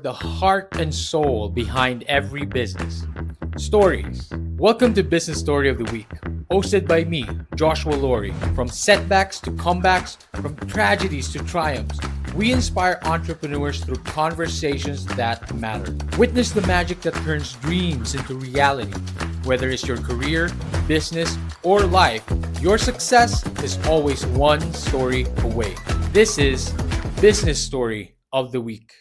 the heart and soul behind every business. Stories. Welcome to Business Story of the Week, hosted by me, Joshua Laurie. From setbacks to comebacks, from tragedies to triumphs, we inspire entrepreneurs through conversations that matter. Witness the magic that turns dreams into reality. Whether it's your career, business, or life, your success is always one story away. This is Business Story of the Week.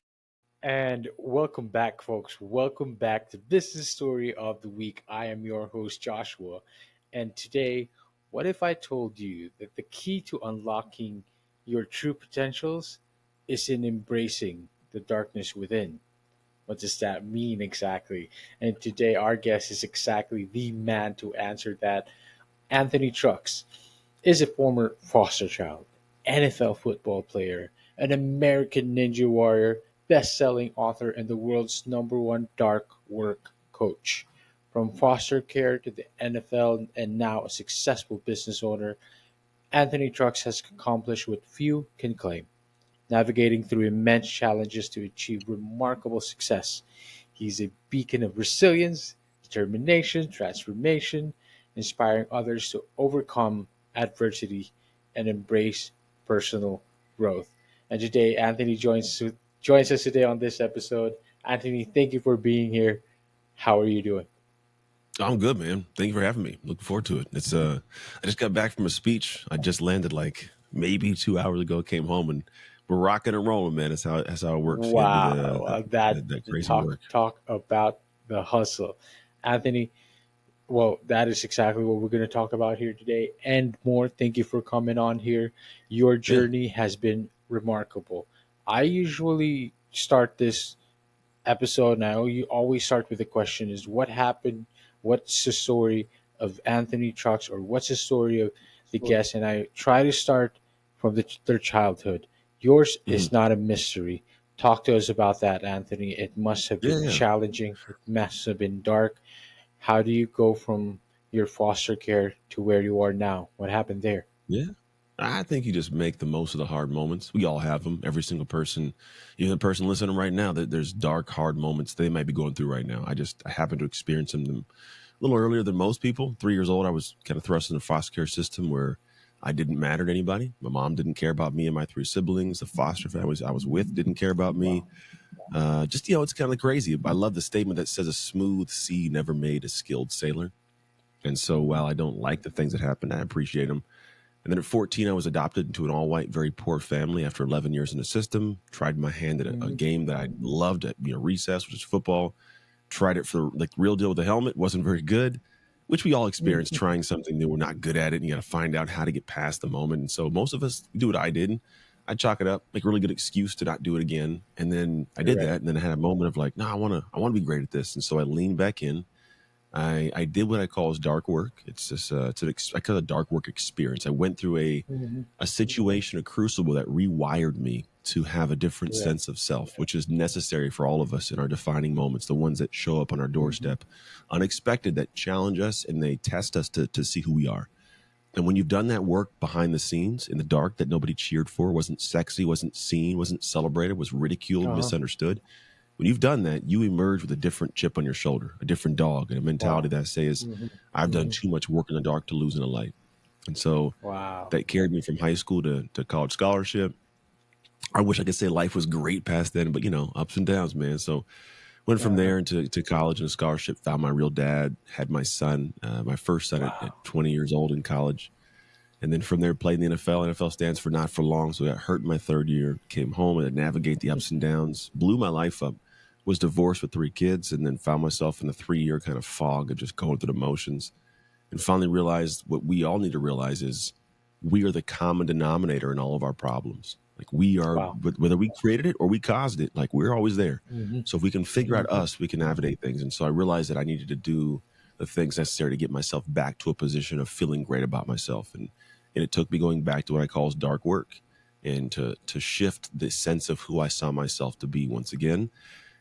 And welcome back, folks. Welcome back to Business Story of the Week. I am your host, Joshua. And today, what if I told you that the key to unlocking your true potentials is in embracing the darkness within? What does that mean exactly? And today, our guest is exactly the man to answer that. Anthony Trucks is a former foster child, NFL football player, an American Ninja Warrior, best-selling author, and the world's number one dark work coach. From foster care to the NFL and now a successful business owner, Anthony Trucks has accomplished what few can claim, navigating through immense challenges to achieve remarkable success. He's a beacon of resilience, determination, transformation, inspiring others to overcome adversity and embrace personal growth. And today, Anthony joins us today on this episode. Anthony, thank you for being here. How are you doing? I'm good, man. Thank you for having me. Looking forward to it. I just got back from a speech. I just landed like maybe 2 hours ago. Came home and we're rocking and rolling, man. That's how it works. You got to do Wow, that crazy talk work. talk about the hustle, Anthony. Well, that is exactly what we're going to talk about here today and more. Thank you for coming on here. Your Yeah, journey has been remarkable. I usually start this episode, and you always start with the question is what happened? What's the story of Anthony Trucks, or what's the story of the guest? And I try to start from their childhood. Yours hmm is not a mystery. Talk to us about that, Anthony. It must have yeah, been yeah, challenging. It must have been dark. How do you go from your foster care to where you are now? What happened there? yeah. I think you just make the most of the hard moments. We all have them. Every single person, even the person listening right now, that there's dark, hard moments they might be going through right now. I happen to experience them a little earlier than most people. 3 years old, I was kind of thrust in the foster care system where I didn't matter to anybody. My mom didn't care about me and my three siblings. The foster families I was with didn't care about me. Wow. It's kind of crazy. I love the statement that says a smooth sea never made a skilled sailor. And so while I don't like the things that happened, I appreciate them. And then at 14, I was adopted into an all white, very poor family after 11 years in the system. Tried my hand at a Mhm. game that I loved at recess, which is football. Tried it for like real deal with the helmet, wasn't very good, which we all experience trying something new. We're not good at it, and you got to find out how to get past the moment. And so most of us do what I did. I chalk it up, make a really good excuse to not do it again. And then I did Correct. that, and then I had a moment of like, no, I want to be great at this. And so I leaned back in. I did what I call as dark work. It's just I call it a dark work experience. I went through Mhm. a situation, a crucible that rewired me to have a different Correct. sense of self, which is necessary for all of us in our defining moments, the ones that show up on our Mhm. doorstep, unexpected, that challenge us and they test us to see who we are. And when you've done that work behind the scenes in the dark that nobody cheered for, wasn't sexy, wasn't seen, wasn't celebrated, was ridiculed, Uh-huh. misunderstood, when you've done that, you emerge with a different chip on your shoulder, a different dog, and a mentality Wow. that says, Mhm. I've done Mhm. too much work in the dark to lose in the light. And so Wow. that carried me from high school to college scholarship. I wish I could say life was great past then, but ups and downs, man. So went from Uh-huh. there into to college and a scholarship, found my real dad, had my son, my first son at Wow. 20 years old in college. And then from there, played in the NFL. NFL stands for not for long. So I got hurt in my third year, came home and had to navigate the ups and downs, blew my life up, was divorced with three kids, and then found myself in a 3 year kind of fog of just going through the motions. And finally realized what we all need to realize is we are the common denominator in all of our problems. Like we are, Wow. whether we created it or we caused it, like we're always there. Mhm. So if we can figure out Mhm. us, we can navigate things. And so I realized that I needed to do the things necessary to get myself back to a position of feeling great about myself. And it took me going back to what I call as dark work and to shift the sense of who I saw myself to be once again.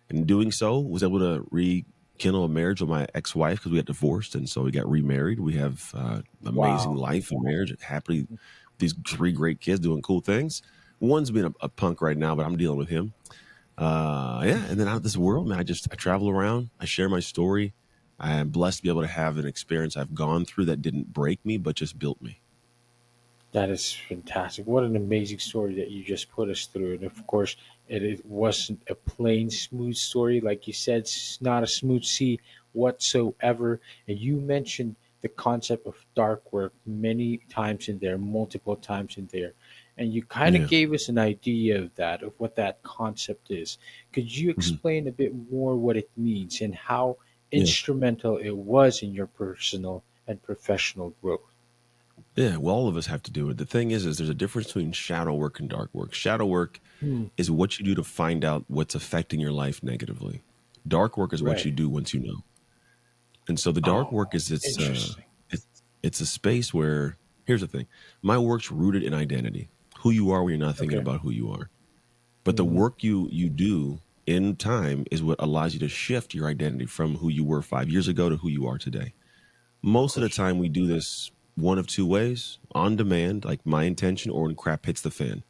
And in doing so, was able to rekindle a marriage with my ex-wife because we got divorced, and so we got remarried. We have amazing Wow. life and marriage, happily these three great kids doing cool things. One's being a punk right now, but I'm dealing with him. Yeah, and then out of this world, man, I travel around, I share my story. I am blessed to be able to have an experience I've gone through that didn't break me, but just built me. That is fantastic. What an amazing story that you just put us through. And of course, it wasn't a plain, smooth story. Like you said, it's not a smooth sea whatsoever. And you mentioned the concept of dark work many times in there, multiple times in there. And you kind of Yeah, gave us an idea of that, of what that concept is. Could you hmm, explain a bit more what it means and how yeah, instrumental it was in your personal and professional growth? yeah. Well, all of us have to do it. The thing is there's a difference between shadow work and dark work. Shadow work Hmm. is what you do to find out what's affecting your life negatively. Dark work is what Right. you do once you know. And so the dark Oh, work is interesting. it's it's a space where here's the thing. My work's rooted in identity. Who you are when you're not thinking Okay. about who you are. But the Hmm. work you do in time is what allows you to shift your identity from who you were 5 years ago to who you are today. Of Most of the course. time we do this one of two ways, on demand, like my intention, or when crap hits the fan.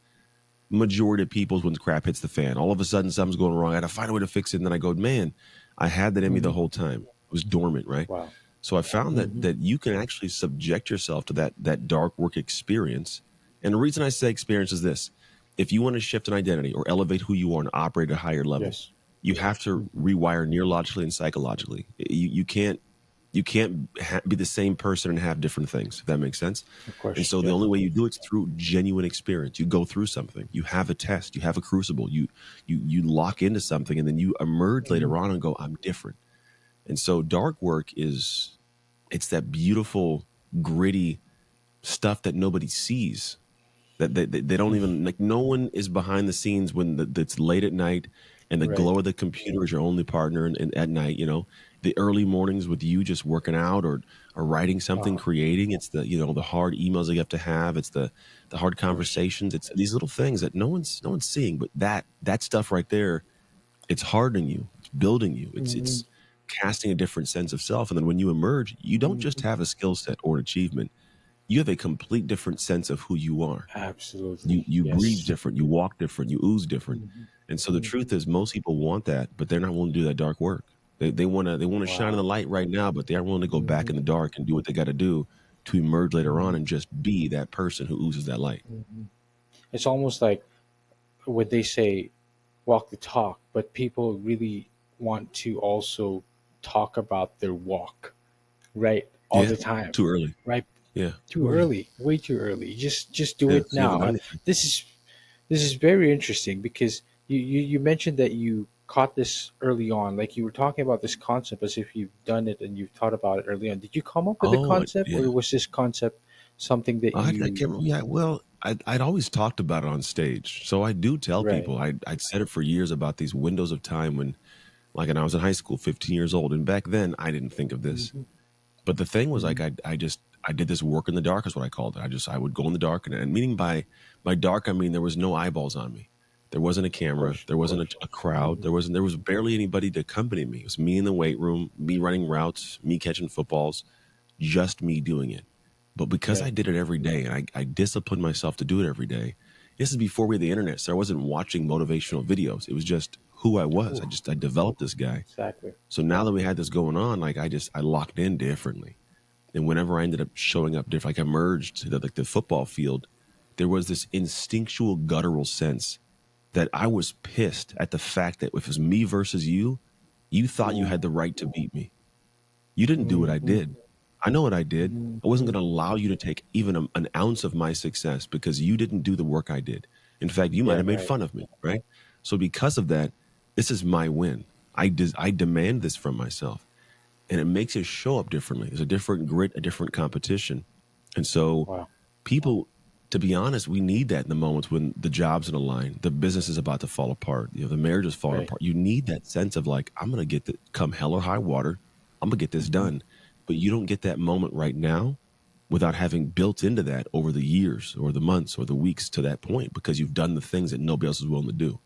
Majority of people's when crap hits the fan. All of a sudden something's going wrong. I gotta find a way to fix it. And then I go, man, I had that in me the Hmm. whole time. It was dormant, right? Wow. So I found that Hmm. you can actually subject yourself to that dark work experience. And the reason I say experience is this: if you want to shift an identity or elevate who you are and operate at a higher level, Yes. you have to Hmm. rewire neurologically and psychologically. You can't be the same person and have different things. If that makes sense. Of And course. so the Yes. only way you do it's through genuine experience. You go through something, you have a test, you have a crucible, you lock into something, and then you emerge Hmm. later on and go, I'm different. And so dark work is it's that beautiful, gritty stuff that nobody sees. That they don't even like. No one is behind the scenes when it's late at night, and the Right. glow of the computer is your only partner. And at night, the early mornings with you just working out or writing something, Oh, creating. It's the hard emails that you have to have. It's the hard of course. conversations. It's these little things that no one's seeing. But that stuff right there, it's hardening you. It's building you. Hmm. It's casting a different sense of self. And then when you emerge, you don't just Hmm. have a skill set or an achievement. You have a complete different sense of who you are. You Absolutely. you breathe Yes. different, you walk different, you ooze different. Hmm. And so the Hmm. truth is most people want that, but they're not willing to do that dark work. They wanna shine in the Wow. light right now, but they aren't willing to go back Hmm. in the dark and do what they gotta do to emerge later on Hmm. and just be that person who oozes that light. Hmm. It's almost like what they say, walk the talk, but people really want to also talk about their walk, right? All Yeah. the time, Too early. right? Yeah. Too early, way too early. Just do Yeah. it So you haven't now. done anything. This is very interesting because you mentioned that you caught this early on, like you were talking about this concept as if you've done it and you've thought about it early on. Did you come up with the Oh, concept, yeah. or was this concept something that I you? can't remember. Yeah, well, I'd always talked about it on stage. So I do tell Right. people, I'd said it for years about these windows of time when, like, when I was in high school, 15 years old. And back then, I didn't think of this. Hmm. But the thing was, like, Hmm. I did this work in the dark, is what I called it. I would go in the dark. And meaning by dark, I mean there was no eyeballs on me. There wasn't a Of camera. course, There of wasn't course. a crowd. Hmm. There was barely anybody to accompany me. It was me in the weight room, me running routes, me catching footballs, just me doing it. But because I Right. did it every day and I disciplined myself to do it every day, this is before we had the internet. So I wasn't watching motivational videos. It was just who I was. Ooh, I developed this guy. exactly. So now that we had this going on, like I locked in differently. And whenever I ended up showing up different, like I merged to the football field, there was this instinctual guttural sense that I was pissed at the fact that if it was me versus you thought you Ooh. had the right to beat me. You didn't do what I Hmm. did. I know what I did. I wasn't Hmm. going to allow you to take even an ounce of my success because you didn't do the work I did. In fact, you might Yeah. have made Right. fun of me, right? So because of that, this is my win. I demand this from myself, and it makes it show up differently. There's a different grit, a different competition, and so Wow. people, to be honest, we need that in the moments when the job's in a line, the business is about to fall apart, the marriage is falling Right. apart. You need that sense of like, I'm gonna get the come hell or high water, I'm gonna get this Hmm. done. But you don't get that moment right now without having built into that over the years or the months or the weeks to that point because you've done the things that nobody else is willing to do.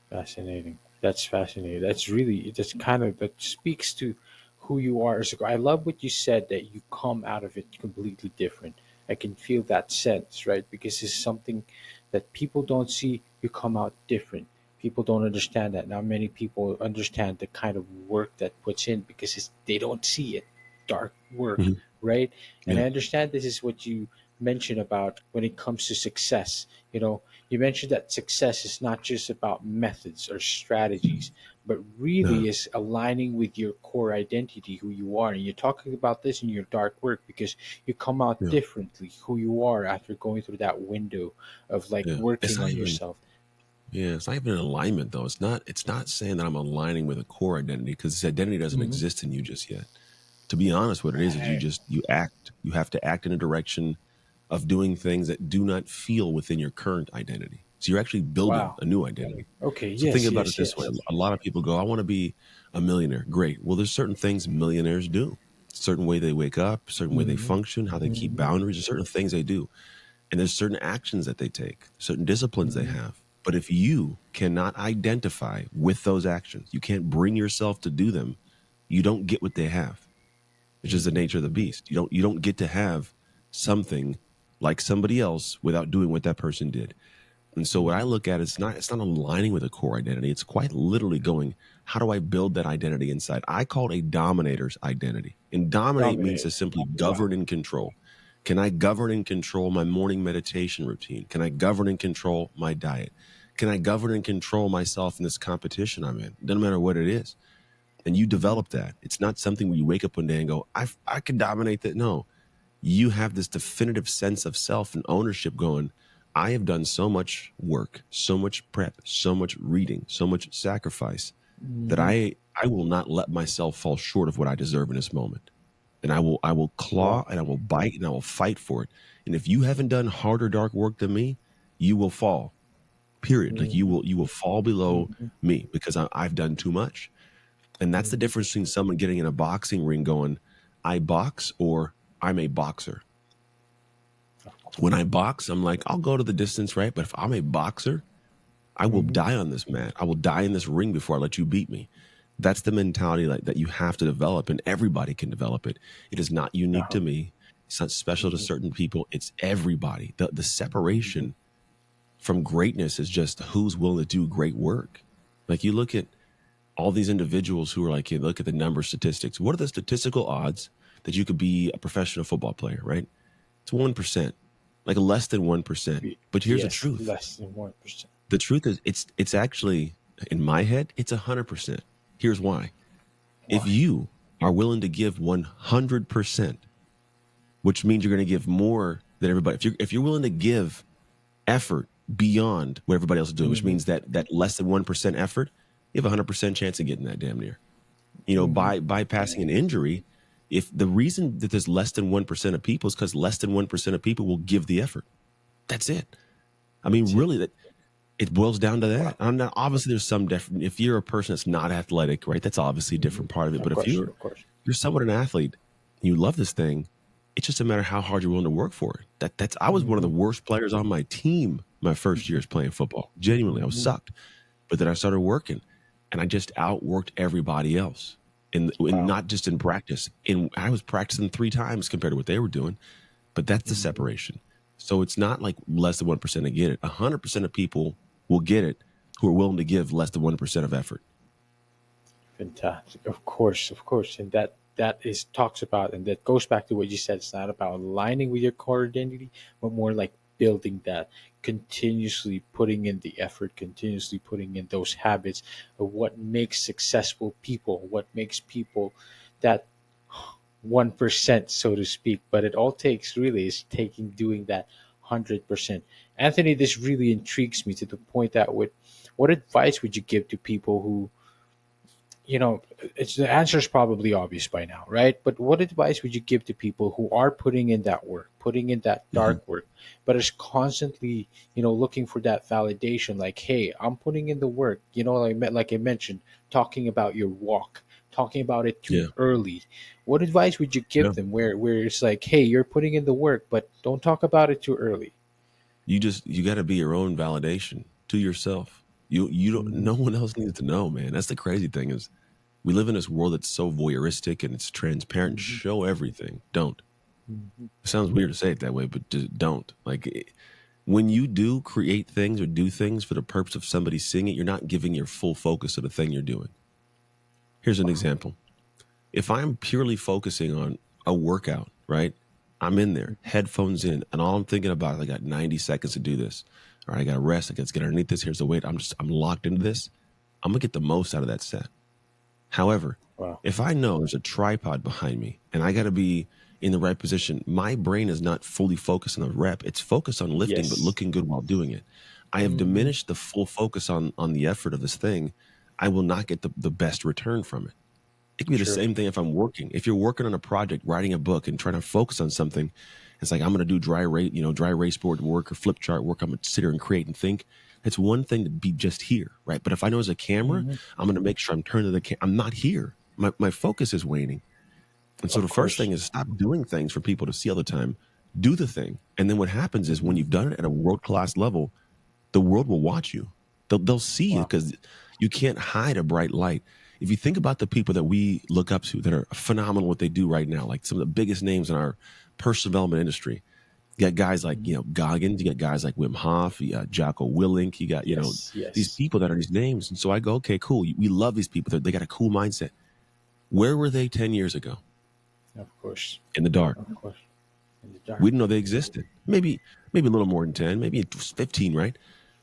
Fascinating. That's fascinating. That's kind of that speaks to who you are as a guy. I love what you said that you come out of it completely different. I can feel that sense, right? Because it's something that people don't see. You come out different. People don't understand that. Not many people understand the kind of work that puts in because they don't see it. Dark work, Mhm. right? And Yeah, I understand this is what you mentioned about when it comes to success. You mentioned that success is not just about methods or strategies, but no, really is aligning with your core identity, who you are. And you're talking about this in your dark work because you come out yeah, differently, who you are after going through that window of like yeah. It's working not on even. yourself. Yeah, it's not even an alignment though. It's not saying that I'm aligning with a core identity because this identity doesn't Hmm. exist in you just yet. To be honest, what it is Right. you act. You have to act in a direction of doing things that do not feel within your current identity. So you're actually building Wow. a new identity. Okay. So think Yes. about it Yes. this way. Yes. A lot of people go, I want to be a millionaire. Great. Well, there's certain things millionaires do. Certain way they wake up, certain way they Hmm. function, how they keep Hmm. boundaries, there's certain things they do. And there's certain actions that they take, certain disciplines they Hmm. have. But if you cannot identify with those actions, you can't bring yourself to do them, you don't get what they have. It's just the Hmm. nature of the beast. You don't get to have something like somebody else without doing what that person did. And so what I Hmm. look at, it's not aligning with a core identity. It's quite literally going, how do I build that identity inside? I call it a dominator's identity. And dominate means to Dominator. simply Wow. govern and control. Can I govern and control my morning meditation routine? Can I govern and control my diet? Can I govern and control myself in this competition I'm in? Doesn't matter what it is. And you Hmm. develop that. It's not something where you wake up one day and go, I can dominate that. No, you have this definitive sense of self and ownership going, I have done so much work, so much prep, so much reading, so much sacrifice that Hmm. I will not let myself fall short of what I deserve in this moment. And I will claw Wow. and I will bite and I will fight for it. And if you haven't done harder dark work than me, you will fall. Period. Like Hmm. you will fall below Hmm. me because I've done too much. And that's the Hmm. difference between someone getting in a boxing ring going, I box or I'm a boxer. When I box, I'm like, I'll go to the distance, right? But if I'm a boxer, I will Hmm. die on this mat. I will die in this ring before I let you beat me. That's the mentality that you have to develop, and everybody can develop it. It is not unique Uh-huh. to me. It's not special to Hmm. certain people. It's everybody. The Hmm. separation from greatness is just who's willing to do great work. Like you look at all these individuals who are like, you look at the number statistics. What are the statistical odds that you could be a professional football player, right? It's 1%, like less than 1%. But here's the Yes. truth. Less than 1%. The truth is it's actually in my head, it's 100%. Here's why. If Why? you are willing to give 100%, which means you're going to give more than everybody. If you're willing to give effort beyond what everybody else is doing, which Hmm. means that less than 1% effort, you have a 100% chance of getting that damn near. Hmm. By bypassing an injury, if the reason that there's less than 1% of people is because less than 1% of people will give the effort. That's it. I mean, That's it. really, that it boils down to Wow. that. I'm not, obviously, there's some different. If you're a person that's not athletic, right, that's obviously a Hmm. different part of it. Of But if course. you're Of course. you're somewhat an athlete, and you love this thing, it's just a matter of how hard you're willing to work for it. That's I was one of the Hmm. worst players on my team my first years playing football. Genuinely, I was Hmm. sucked. But then I started working, and I just outworked everybody else. And Wow. not just in practice. And I was practicing 3 times compared to what they were doing. But that's the Hmm. separation. So it's not like less than 1% to get it. 100% of people will get it who are willing to give less than 1% of effort. Fantastic. Of course. Of course. And that is talks about, and that goes back to what you said. It's not about aligning with your core identity, but more like building that, continuously putting in the effort, continuously putting in those habits of what makes successful people, what makes people that 1%, so to speak. But it all takes really is doing that 100%. Anthony, this really intrigues me to the point that what advice would you give to people who, it's the answer is probably obvious by now, right? But what advice would you give to people who are putting in that work, putting in that Mhm. dark work, but is constantly, looking for that validation? Like, hey, I'm putting in the work. Like I mentioned, talking about your walk, talking about it too Yeah. early. What advice would you Yeah. give them? Where it's like, hey, you're putting in the work, but don't talk about it too early. You got to be your own validation to yourself. You don't, Hmm. no one else needs to know, man. That's the crazy thing is we live in this world that's so voyeuristic and it's transparent. Hmm. Show everything. Don't. Hmm. It sounds weird to say it that way, but just don't. When you do create things or do things for the purpose of somebody seeing it, you're not giving your full focus to the thing you're doing. Here's an example. If I'm purely focusing on a workout, right? I'm in there, headphones in, and all I'm thinking about is I got 90 seconds to do this. All right, I got to rest. I got to get underneath this. Here's the weight. I'm locked into this. I'm gonna get the most out of that set. However, Wow. if I know there's a tripod behind me and I got to be in the right position, my brain is not fully focused on the rep. It's focused on lifting, but Yes. looking good while doing it. I have Mm-hmm. diminished the full focus on the effort of this thing. I will not get the best return from it. It could be the True. same thing if I'm working. If you're working on a project, writing a book and trying to focus on something, it's like I'm going to do dry erase board work or flip chart work. I'm going to sit here and create and think. It's one thing to be just here, right? But if I know there's a camera, Mm-hmm. I'm going to make sure I'm turning to the camera. I'm not here. My focus is waning. And so the Of first course. thing is stop doing things for people to see all the time. Do the thing. And then what happens is when Mm-hmm. you've done it at a world-class level, the world will watch you. They'll see you Wow. because you can't hide a bright light. If you think about the people that we look up to that are phenomenal what they do right now, like some of the biggest names in our personal development industry, you got guys like, Mm-hmm. Goggins, you got guys like Wim Hof, you got Jocko Willink, you got, Yes. these Yes. people that are these names. And so I go, okay, cool. We love these people. They got a cool mindset. Where were they 10 years ago? Of course. In the dark. Of course. In the dark. We didn't know they existed. Maybe a little more than 10, maybe it was 15, right?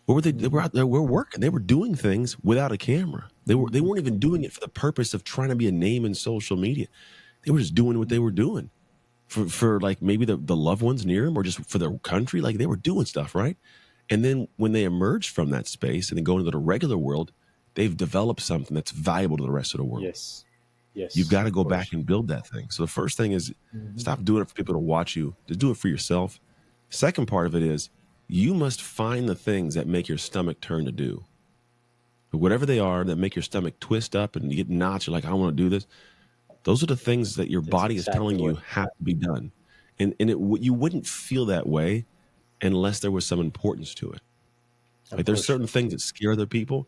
Where were they? They were Mm-hmm. out there, we're working. They were doing things without a camera. They weren't even doing it for the purpose of trying to be a name in social media. They were just doing what they were doing for like maybe the loved ones near them or just for their country. Like they were doing stuff, right? And then when they emerged from that space and then go into the regular world, they've developed something that's valuable to the rest of the world. Yes. You've Yes. got to Of go back course. and build that thing. So the first thing is Mm-hmm. stop doing it for people to watch you. Just do it for yourself. Second part of it is you must find the things that make your stomach turn to do. Whatever they are that make your stomach twist up and you get knots, you're like, I want to do this. Those are the things that your That's body is exactly telling you what. have to be done. You wouldn't feel that way unless there was some importance to it. Of Like there's course. certain things that scare other people.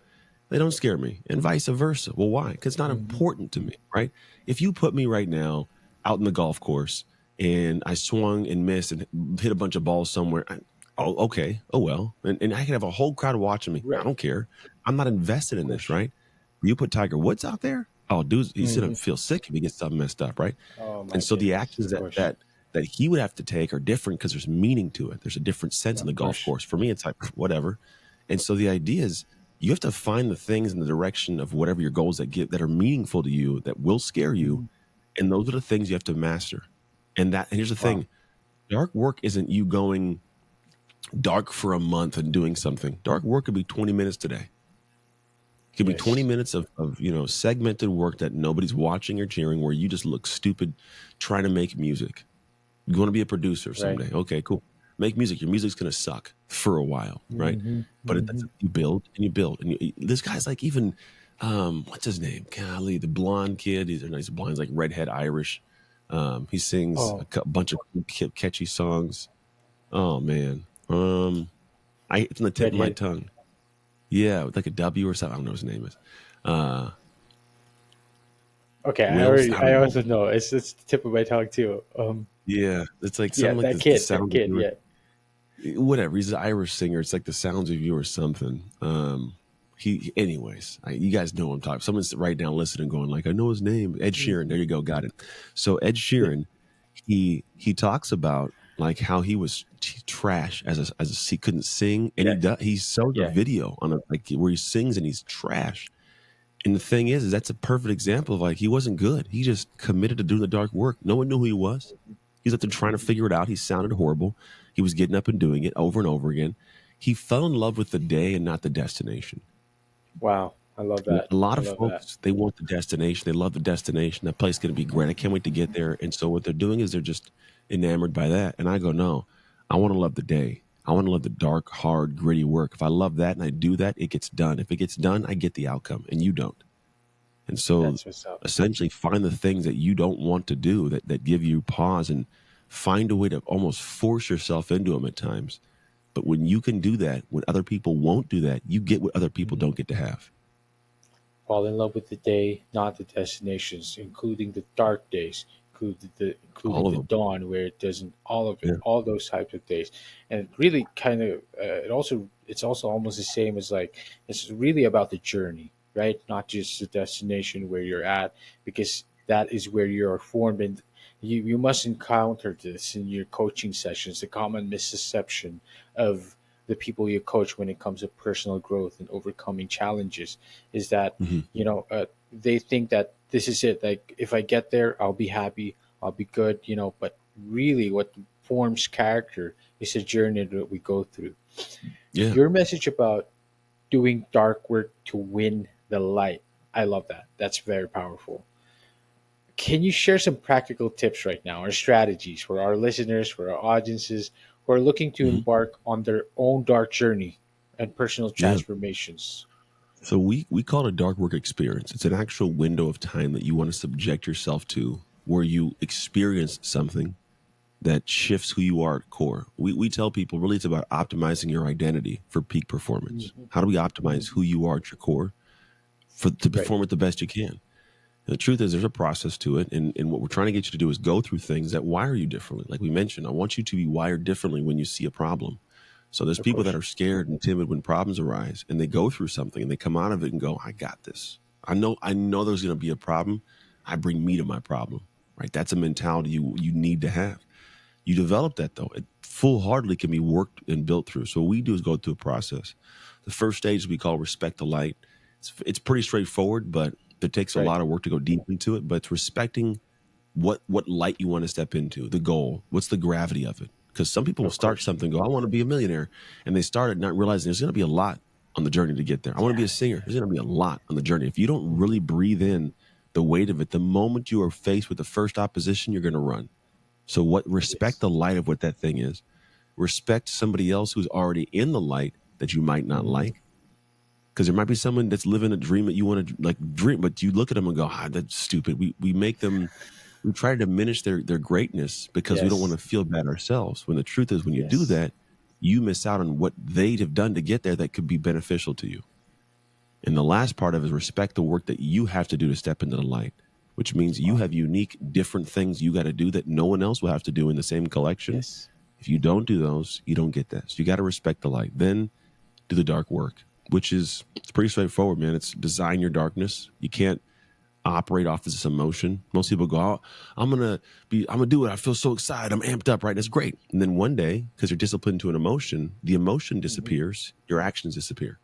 They don't scare me, and vice versa. Well, why? Because it's not Mm-hmm. important to me, right? If you put me right now out in the golf course and I swung and missed and hit a bunch of balls somewhere, oh, okay, oh well, and I can have a whole crowd watching me. I Right. don't care. I'm not invested Of in this, course. right? You put Tiger Woods out there, oh, dude, he's gonna Mm-hmm. feel sick if he gets something messed up, right? Oh And my so the goodness. actions Of course. that he would have to take are different because there's meaning to it. There's a different sense in the Of golf course. course. For me, it's like whatever. And so the idea is you have to find the things in the direction of whatever your goals that are meaningful to you, that will scare you, Mm-hmm. and those are the things you have to master. And here's the Wow. thing: dark work isn't you going dark for a month and doing something. Dark work could be 20 minutes today. It could be 20 Yes. minutes of segmented work that nobody's watching or cheering, where you just look stupid trying to make music. You want to be a producer Right. someday. Okay, cool. Make music. Your music's going to suck for a while, right? Mm-hmm. But Mm-hmm. you build and you build. And this guy's like even, what's his name? Golly, the blonde kid. He's a nice blonde. He's like redhead Irish. He sings Oh, bunch of catchy songs. Oh, man. It's on the tip of my redhead. tongue. Yeah, with like a W or something. I don't know what his name is. Uh, Okay, Wills. I I don't know. also know. It's the tip of my tongue too. Yeah, it's like Yeah, something like this. The that sound of kid. you. Yeah. Whatever. He's an Irish singer. It's like the sounds of you or something. Anyways, you guys know what I'm talking. Someone's right down listening, going like, I know his name, Ed Sheeran. Mm-hmm. There you go, got it. So Ed Yeah. Sheeran, he talks about like how he was trash he couldn't sing, and Yes. he sells a Yeah. video on it like where he sings and he's trash. And the thing is that's a perfect example of like he wasn't good. He just committed to doing the dark work. No one knew who he was. He's up there trying to figure it out. He sounded horrible. He was getting up and doing it over and over again. He fell in love with the day and not the destination. Wow. I love that. A lot I of love that. folks, they want the destination. They love the destination. That place is going to be great. I can't wait to get there. And so what they're doing is they're just enamored by that. And I go, no, I want to love the day. I want to love the dark, hard, gritty work. If I love that and I do that, it gets done. If it gets done, I get the outcome, and you don't. And so That's what's up. essentially find the things that you don't want to do that give you pause, and find a way to almost force yourself into them at times. But when you can do that, when other people won't do that, you get what other people Mhm. don't get to have. Fall in love with the day, not the destinations, including the dark days. including All of the them. dawn, where it doesn't all of it, Yeah. all those types of days, and it really kind of it's also almost the same as like it's really about the journey, right? Not just the destination where you're at, because that is where you are formed, and you must encounter this in your coaching sessions. The common misconception of the people you coach when it comes to personal growth and overcoming challenges is that Hmm. they think that this is it. Like if I get there, I'll be happy, I'll be good, But really, what forms character is a journey that we go through. Yeah. Your message about doing dark work to win the light, I love that. That's very powerful. Can you share some practical tips right now or strategies for our listeners, for our audiences who are looking to Hmm. embark on their own dark journey and personal Yeah. transformations? So we call it a dark work experience. It's an actual window of time that you want to subject yourself to, where you experience something that shifts who you are at core. We tell people really it's about optimizing your identity for peak performance. Hmm. How do we optimize who you are at your core for to Right. perform it the best you can? And the truth is there's a process to it. And what we're trying to get you to do is go through things that wire you differently. Like we mentioned, I want you to be wired differently when you see a problem. So there's Of people that course. are scared and timid when problems arise and they go through something and they come out of it and go, I got this. I know there's gonna be a problem. I bring me to my problem. Right. That's a mentality you need to have. You develop that though. It full heartedly can be worked and built through. So what we do is go through a process. The first stage we call respect the light. It's pretty straightforward, but it takes a Right. lot of work to go deep into it. But it's respecting what light you want to step into, the goal, what's the gravity of it. Because some people will Of start course. something, and go, I want to be a millionaire, and they start it not realizing there's going to be a lot on the journey to get there. I want to be a Yeah. singer. There's going to be a lot on the journey. If you don't Mhm. really breathe in the weight of it, the moment you are faced with the first opposition, you're going to run. So what respect Yes. the light of what that thing is. Respect somebody else who's already in the light that you might not Hmm. like. Because there might be someone that's living a dream that you want to like dream, but you look at them and go, that's stupid. We make them, we try to diminish their greatness because we don't want Yes. to feel bad ourselves. When the truth is, when you do Yes. that, you miss out on what they'd have done to get there that could be beneficial to you. And the last part of it is respect the work that you have to do to step into the light, which means you Wow. have unique, different things you got to do that no one else will have to do in the same collection. Yes. If you don't do those, you don't get that. So you got to respect the light. Then do the dark work, which is it's pretty straightforward, man. It's design your darkness. You can't operate off this emotion. Most people go, oh, I'm gonna do it. I feel so excited. I'm amped up, right? That's great. And then one day, because you're disciplined to an emotion, the emotion Hmm. disappears, your actions disappear.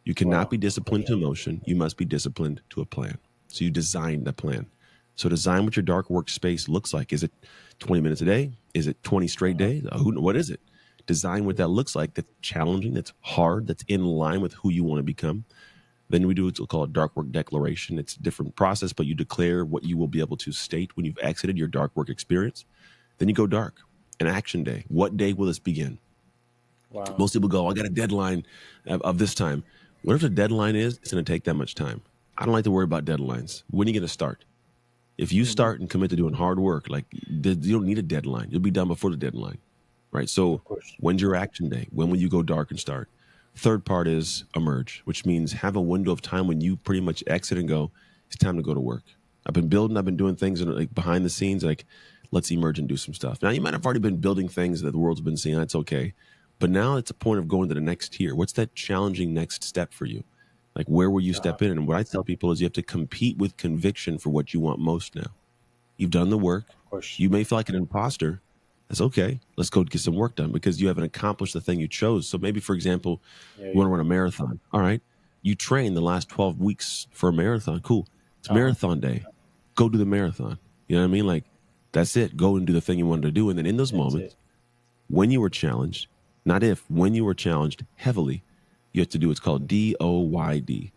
You cannot Wow. be Of disciplined course. to emotion. You must be disciplined to a plan. So you design the plan. So design what your dark workspace looks like. Is it 20 minutes a day? Is it 20 straight Uh-huh. days? What is it? Design what that looks like. That's challenging. That's hard. That's in line with who you want to become. Then we do what's called a dark work declaration. It's a different process, but you declare what you will be able to state when you've exited your dark work experience. Then you go dark. An action day. What day will this begin? Wow. Most people go, I got a deadline of this time. Whatever the deadline is, it's going to take that much time. I don't like to worry about deadlines. When are you going to start? If you Hmm. start and commit to doing hard work, like you don't need a deadline. You'll be done before the deadline, right? So Of course. when's your action day? When will you go dark and start? Third part is emerge, which means have a window of time when you pretty much exit and go, it's time to go to work. I've been doing things like behind the scenes, like let's emerge and do some stuff. Now you might have already been building things that the world's been seeing. That's okay. But now it's a point of going to the next tier. What's that challenging next step for you? Like where will you Uh-huh. step in? And what I tell people is you have to compete with conviction for what you want most now. You've done the work. Of course. You may feel like an imposter. That's okay. Let's go get some work done because you haven't accomplished the thing you chose. So maybe, for example, Yeah. you Yeah. want to run a marathon. All right. You train the last 12 weeks for a marathon. Cool. It's Uh-huh. marathon day. Go do the marathon. You know what I mean? Like, that's it. Go and do the thing you wanted to do. And then in those That's it. moments, when you were challenged, not if, when you were challenged heavily, you have to do what's called DOYD,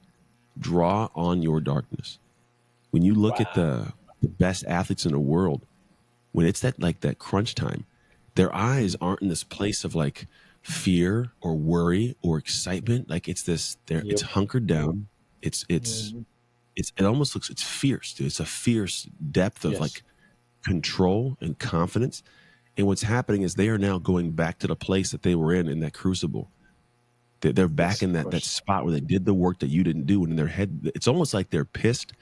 draw on your darkness. When you look at Wow. the best athletes in the world, when it's that crunch time, their eyes Mhm. aren't in this place of like fear or worry or excitement. Like it's this, it's Yep. hunkered down. It's it's Hmm. it almost looks it's fierce, dude. It's a fierce depth of Yes. like control and confidence. And what's happening is they are now going back to the place that they were in that crucible. They're back Yes. in Of that course. spot where they did the work that you didn't do. And in their head, it's almost like they're pissed,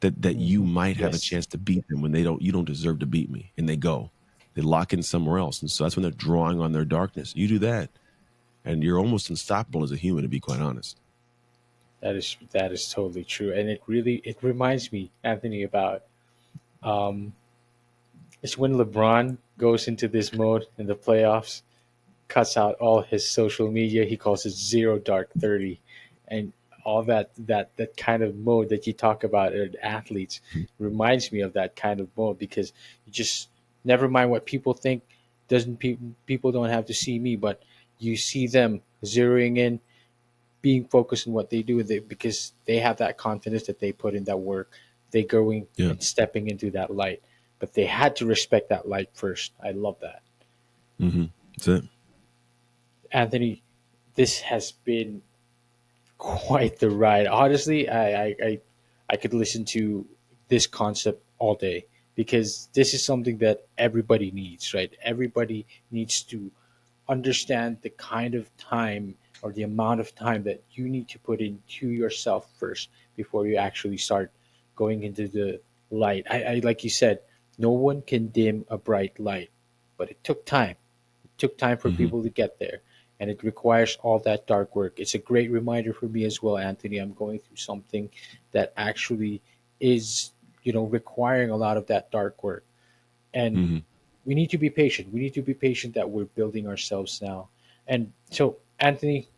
that you might have a Yes, chance to beat them when you don't deserve to beat me, and they go. They lock in somewhere else. And so that's when they're drawing on their darkness. You do that, and you're almost unstoppable as a human, to be quite honest. that is totally true, and it reminds me, Anthony, about um, it's when LeBron goes into this mode in the playoffs, cuts out all his social media. He calls it zero dark 30, and all that kind of mode that you talk about in athletes reminds me of that kind of mode because you just never mind what people think. Doesn't people don't have to see me, but you see them zeroing in, being focused on what they do, because they have that confidence that they put in that work. They going Yeah. and stepping into that light, but they had to respect that light first. I love that. Hmm. That's it. Anthony, this has been quite the ride. Honestly, I could listen to this concept all day because this is something that everybody needs, right? Everybody needs to understand the kind of time or the amount of time that you need to put into yourself first before you actually start going into the light. I like you said, no one can dim a bright light, but it took time. It took time for Hmm. people to get there, and it requires all that dark work. It's a great reminder for me as well, Anthony. I'm going through something that actually is, requiring a lot of that dark work. And Hmm. we need to be patient. We need to be patient that we're building ourselves now. And so, Anthony,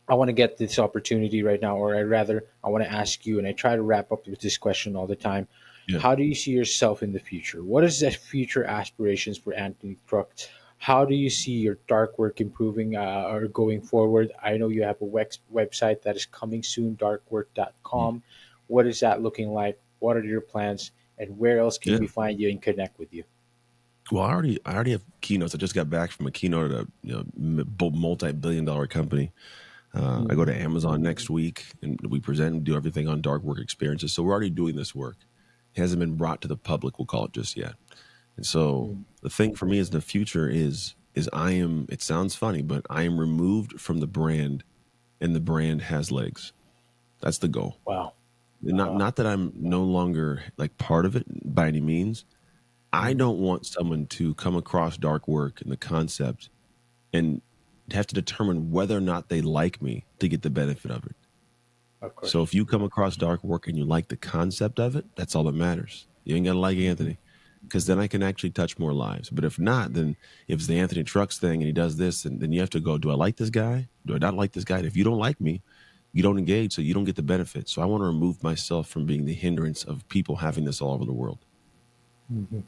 I want to get this opportunity right now, or I rather, I want to ask you, and I try to wrap up with this question all the time. Yeah. How do you see yourself in the future? What is the future aspirations for Anthony Truck? How do you see your dark work improving or going forward? I know you have a website that is coming soon, Mhm. darkwork.com. What is that looking like? What are your plans? And where else can Yeah. we find you and connect with you? Well, I already have keynotes. I just got back from a keynote at a multi-billion-dollar company. I go to Mhm. Amazon next week, and we present and do everything on dark work experiences. So we're already doing this work. It hasn't been brought to the public, we'll call it, just yet. And so Mhm. the thing for me is the future is I am. It sounds funny, but I am removed from the brand, and the brand has legs. That's the goal. Wow. Wow. Not that I'm no longer like part of it by any means. I Mhm. don't want someone to come across dark work and the concept and have to determine whether or not they like me to get the benefit of it. Of So course. if you come across dark work and you like the concept of it, that's all that matters. You ain't gotta like Mhm. Anthony, because then I can actually touch more lives. But if not, then if it's the Anthony Trucks thing and he does this, and then you have to go, do I like this guy? Do I not like this guy? And if you don't like me, you don't engage, so you don't get the benefit. So I want to remove myself from being the hindrance of people having this all over the world. Mhm.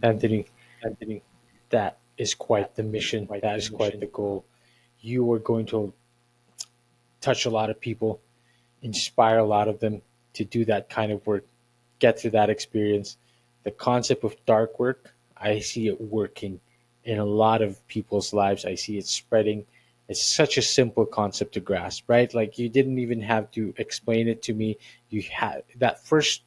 Anthony, that is quite the mission. That is quite the goal. You are going to touch a lot of people, inspire a lot of them to do that kind of work, get through that experience. The concept of dark work, I see it working in a lot of people's lives. I see it spreading. It's such a simple concept to grasp, right? Like you didn't even have to explain it to me. You had the first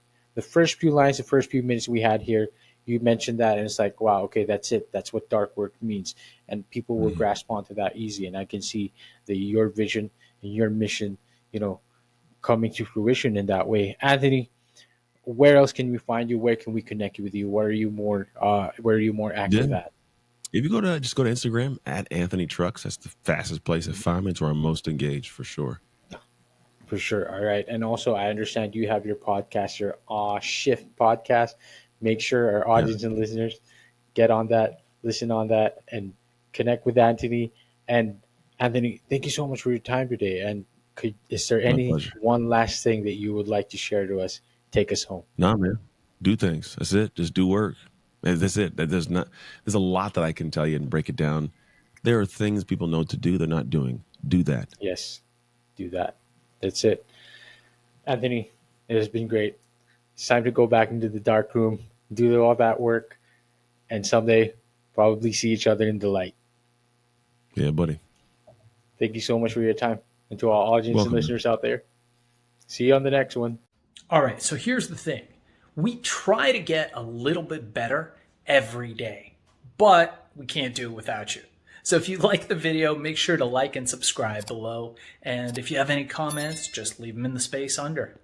few lines, the first few minutes we had here. You mentioned that, and it's like, wow, okay, that's it. That's what dark work means, and people will Mhm. grasp onto that easy. And I can see your vision and your mission, you know, coming to fruition in that way. Anthony, where else can we find you? Where can we connect with you? Where are you more Yeah. active at? If you go to Instagram at Anthony Trucks, that's the fastest place to find me. It's where I'm most engaged for sure. For sure. All right. And also I understand you have your podcast, your shift podcast. Make sure our Yeah, audience and listeners get on that, listen on that, and connect with Anthony. And Anthony, thank you so much for your time today. And is there my any pleasure. one last thing that you would like to share to us? Take us home. Nah, man. Do things. That's it. Just do work. And that's it. There's a lot that I can tell you and break it down. There are things people know to do, they're not doing. Do that. Yes, do that. That's it. Anthony, it has been great. It's time to go back into the dark room, do all that work, and someday probably see each other in the light. Yeah, buddy. Thank you so much for your time. And to all audience and Welcome, man. listeners out there, see you on the next one. All right, so here's the thing. We try to get a little bit better every day, but we can't do it without you. So if you like the video, make sure to like and subscribe below. And if you have any comments, just leave them in the space under.